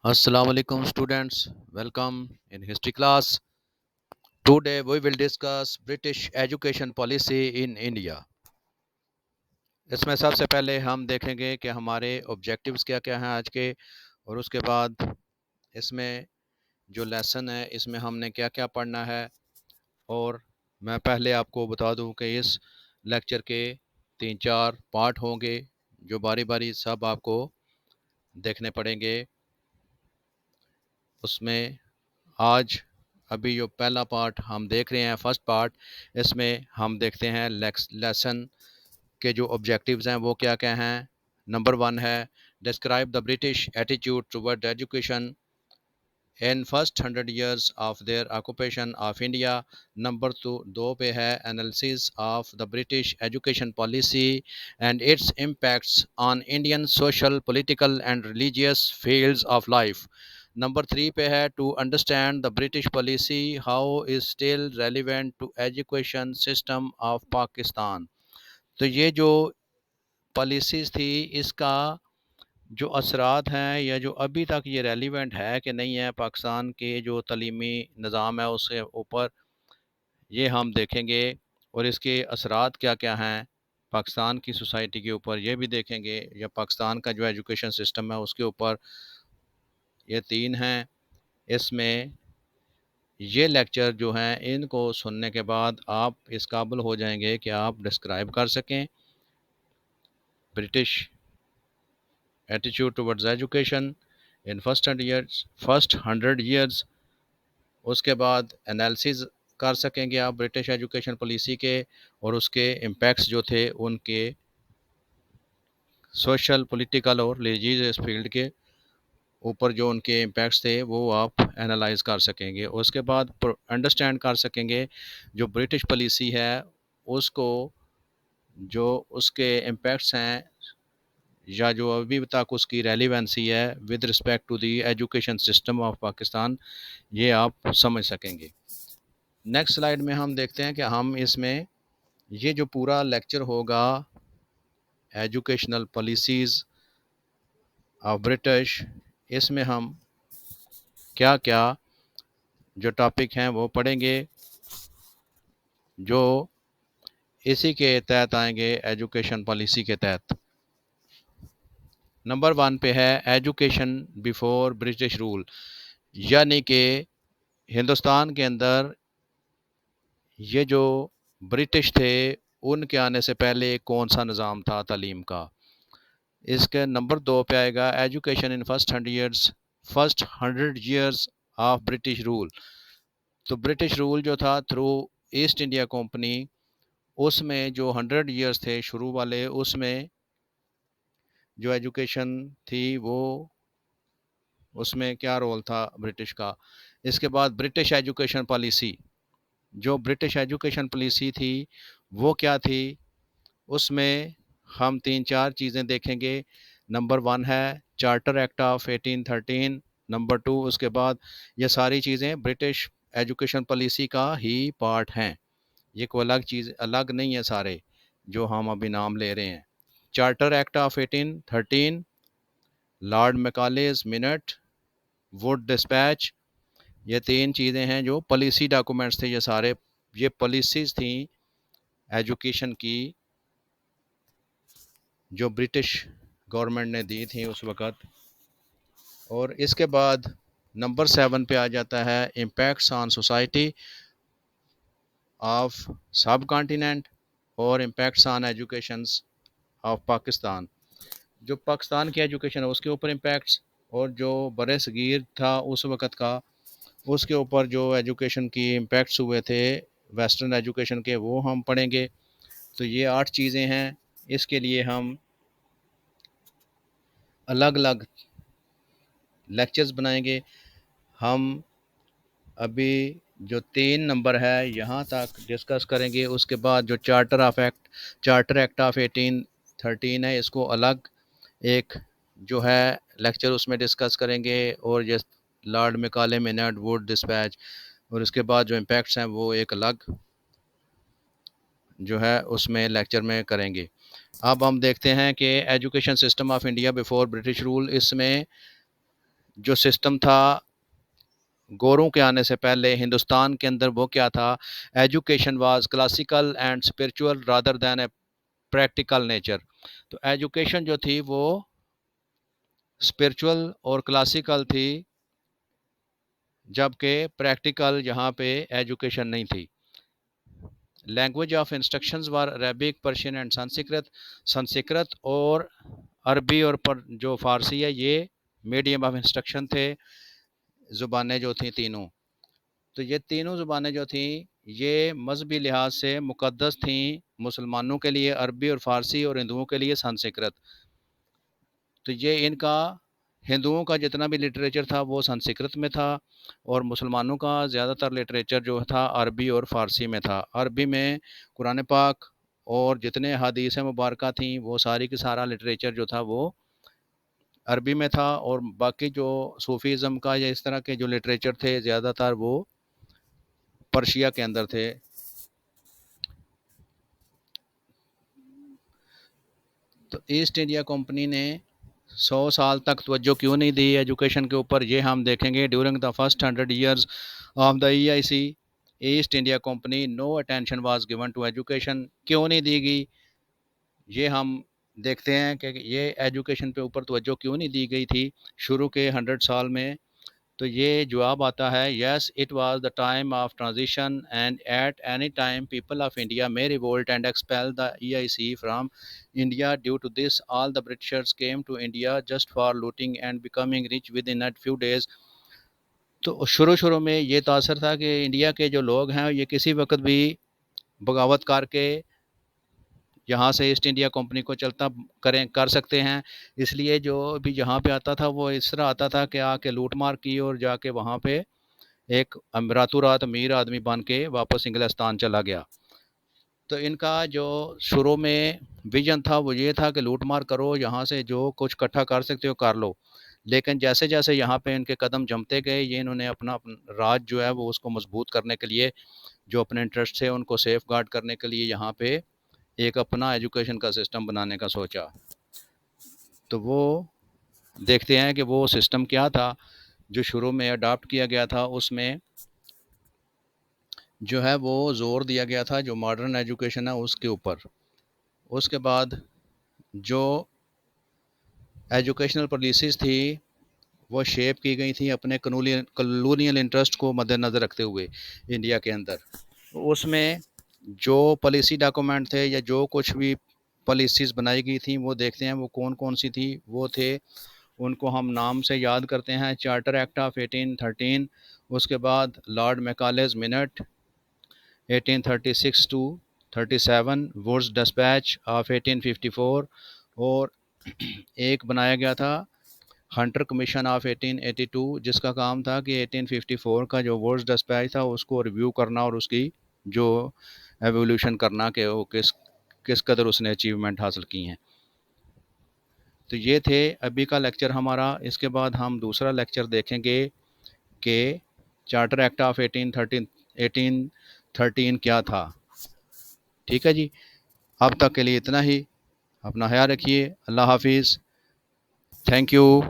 Assalamu alaikum students. Welcome in history class. Today we will discuss British education policy in India. इसमें सबसे पहले हम देखेंगे कि हमारे ऑब्जेक्टिव्स क्या क्या हैं आज के, और उसके बाद इसमें जो लेसन है इसमें हमने क्या क्या पढ़ना है। और मैं पहले आपको बता दूं कि इस लेक्चर के 3-4 पार्ट होंगे जो बारी बारी सब आपको देखने पड़ेंगे। उसमें आज अभी जो पहला पार्ट हम देख रहे हैं, फर्स्ट पार्ट, इसमें हम देखते हैं लेसन के जो ऑब्जेक्टिव्स हैं वो क्या क्या हैं। नंबर 1 है describe the British attitude toward education in first 100 years of their occupation of India. Number 2 पे है analysis of the British education policy and its impacts on Indian social political and religious fields of life. Number 3 पे है to understand the British policy how is still relevant to education system of Pakistan. तो ये जो policies थी इसका जो असरात हैं या जो अभी तक ये रेलिवेंट है कि नहीं है पाकिस्तान के जो तलीमी निज़ाम है उसके ऊपर, ये हम देखेंगे। और इसके असरात क्या क्या हैं पाकिस्तान की सोसाइटी के ऊपर, ये भी देखेंगे, या पाकिस्तान का जो एजुकेशन सिस्टम है उसके ऊपर। ये 3 हैं। इसमें ये लेक्चर जो हैं इनको सुनने के बाद आप इस काबिल हो जाएंगे कि आप डिस्क्राइब कर सकें British attitude towards education in first 100 years। उसके बाद एनालिसिस कर सकेंगे आप ब्रिटिश एजुकेशन पॉलिसी के और उसके इम्पैक्ट्स जो थे उनके सोशल पॉलिटिकल और रिलीजियस फील्ड के ऊपर, जो उनके इम्पैक्ट्स थे वो आप एनालाइज कर सकेंगे। उसके बाद अंडरस्टैंड कर सकेंगे जो ब्रिटिश पॉलिसी है उसको, जो उसके इम्पैक्ट्स हैं या जो अभी तक उसकी रेलिवेंसी है with respect to the education system of Pakistan, ये आप समझ सकेंगे। नेक्स्ट स्लाइड में हम देखते हैं कि हम इसमें ये जो पूरा लेक्चर होगा एजुकेशनल पॉलिसीज़ ऑफ ब्रिटिश, इसमें हम क्या क्या जो टॉपिक हैं वो पढ़ेंगे जो इसी के तहत आएंगे एजुकेशन पॉलिसी के तहत। नंबर 1 पे है एजुकेशन बिफोर ब्रिटिश रूल, यानी कि हिंदुस्तान के अंदर ये जो ब्रिटिश थे उनके आने से पहले कौन सा निज़ाम था तालीम का। इसके नंबर 2 पे आएगा education in first 100 years of British rule. तो ब्रिटिश रूल जो था थ्रू ईस्ट इंडिया कंपनी, उसमें जो 100 years थे शुरू वाले, उसमें जो एजुकेशन थी वो, उसमें क्या रोल था ब्रिटिश का। इसके बाद ब्रिटिश एजुकेशन पॉलिसी, जो ब्रिटिश एजुकेशन पॉलिसी थी वो क्या थी, उसमें हम 3-4 चीज़ें देखेंगे। नंबर 1 है चार्टर एक्ट ऑफ 1813। नंबर 2, उसके बाद ये सारी चीज़ें ब्रिटिश एजुकेशन पॉलिसी का ही पार्ट हैं, ये कोई अलग चीज़ अलग नहीं है सारे जो हम अभी नाम ले रहे हैं। Charter act of 1813, Lord Macaulay's minute, Wood dispatch, ये 3 चीज़ें हैं जो पॉलिसी डॉक्यूमेंट्स थे। ये सारे ये पॉलिसीज़ थी एजुकेशन की जो ब्रिटिश गवर्नमेंट ने दी थी उस वक़्त। और इसके बाद नंबर 7 पे आ जाता है इम्पैक्ट्स ऑन सोसाइटी ऑफ सब कॉन्टिनेंट और impacts on educations of Pakistan. जो पाकिस्तान की एजुकेशन है उसके ऊपर इम्पैक्ट्स, और जो बरे सगीर था उस वक़्त का उसके ऊपर जो एजुकेशन की इम्पैक्ट्स हुए थे वेस्टर्न एजुकेशन के, वो हम पढ़ेंगे। तो ये 8 चीज़ें हैं। इसके लिए हम अलग अलग लेक्चर्स बनाएंगे। हम अभी जो 3 नंबर है यहाँ तक डिस्कस करेंगे। उसके बाद जो चार्टर एक्ट ऑफ 1813 है, इसको अलग एक जो है लेक्चर उसमें डिस्कस करेंगे। और ये Lord Macaulay minute, Wood dispatch, और उसके बाद जो इम्पैक्ट्स हैं वो एक अलग जो है उसमें लेक्चर में करेंगे। अब हम देखते हैं कि education system of India before British rule, इसमें جو سسٹم تھا گوروں کے آنے سے پہلے ہندوستان کے اندر، وہ کیا تھا؟ Education was classical and spiritual rather than a practical nature. تو ایجوکیشن جو تھی وہ اسپرچول اور کلاسیکل تھی، جبکہ پریکٹیکل یہاں پہ ایجوکیشن نہیں تھی. Language of instructions was Arabic, Persian and Sanskrit. Sanskrit اور عربی اور جو فارسی ہے یہ میڈیم آف انسٹرکشن تھے، زبانیں جو تھیں تینوں. تو یہ تینوں زبانیں جو تھیں یہ مذہبی لحاظ سے مقدس تھیں مسلمانوں کے لیے، عربی اور فارسی، اور ہندوؤں کے لیے سنسکرت. تو یہ ان کا ہندوؤں کا جتنا بھی لٹریچر تھا وہ سنسکرت میں تھا، اور مسلمانوں کا زیادہ تر لٹریچر جو تھا عربی اور فارسی میں تھا. عربی میں قرآن پاک اور جتنے حدیث مبارکہ تھیں وہ ساری کی سارا لٹریچر جو تھا وہ عربی میں تھا، اور باقی جو صوفیزم کا یا اس طرح کے جو لٹریچر تھے زیادہ تر وہ پرشیا کے اندر تھے. تو ایسٹ انڈیا کمپنی نے 100 سال تک توجہ کیوں نہیں دی ایجوکیشن کے اوپر، یہ ہم دیکھیں گے. During the first 100 years of the EIC East India Company no attention was given to education. کیوں نہیں دی گئی یہ ہم دیکھتے ہیں کہ یہ ایجوکیشن پہ اوپر توجہ کیوں نہیں دی گئی تھی شروع کے 100 سال میں. تو یہ جواب آتا ہے yes it was the time of transition and at any time people of India may revolt and expel the EIC from India. Due to this all the Britishers came to India just for looting and becoming rich within a few days. تو شروع میں یہ تاثر تھا کہ India کے جو لوگ ہیں یہ کسی وقت بھی بغاوت کر کے یہاں سے ایسٹ انڈیا کمپنی کو چلتا کر سکتے ہیں. اس لیے جو بھی جہاں پہ آتا تھا وہ اس طرح آتا تھا کہ آ کے لوٹ مار کی اور جا کے وہاں پہ ایک راتوں رات امیر آدمی بن کے واپس انگلستان چلا گیا. تو ان کا جو شروع میں ویژن تھا وہ یہ تھا کہ لوٹ مار کرو، یہاں سے جو کچھ اکٹھا کر سکتے ہو کر لو. لیکن جیسے جیسے یہاں پہ ان کے قدم جمتے گئے یہ انہوں نے اپنا راج جو ہے وہ اس کو مضبوط کرنے کے لیے، جو اپنے انٹرسٹ سے ان کو سیف گارڈ کرنے کے لیے یہاں پہ ایک اپنا ایجوکیشن کا سسٹم بنانے کا سوچا. تو وہ دیکھتے ہیں کہ وہ سسٹم کیا تھا جو شروع میں اڈاپٹ کیا گیا تھا. اس میں جو ہے وہ زور دیا گیا تھا جو ماڈرن ایجوکیشن ہے اس کے اوپر. اس کے بعد جو ایجوکیشنل پالیسیز تھی وہ شیپ کی گئی تھیں اپنے کلونیل انٹرسٹ کو مد نظر رکھتے ہوئے انڈیا کے اندر. اس میں جو پالیسی ڈاکومنٹ تھے یا جو کچھ بھی پالیسیز بنائی گئی تھیں وہ دیکھتے ہیں وہ کون کون سی تھی. وہ تھے، ان کو ہم نام سے یاد کرتے ہیں، چارٹر ایکٹ آف 1813. اس کے بعد Lord Macaulay's minute 1836 to 37، Wood's dispatch of 1854، اور ایک بنایا گیا تھا ہنٹر کمیشن آف 1882 جس کا کام تھا کہ 1854 کا جو ووڈز ڈسپیچ تھا اس کو ریویو کرنا اور اس کی جو ایولیوشن کرنا کہ وہ کس قدر اس نے اچیومنٹ حاصل کی ہیں. تو یہ تھے ابھی کا لیکچر ہمارا. اس کے بعد ہم دوسرا لیکچر دیکھیں گے کہ چارٹر ایکٹ آف 1813 کیا تھا. ٹھیک ہے جی، اب تک کے لیے اتنا ہی. اپنا خیال رکھیے. اللہ حافظ. Thank you.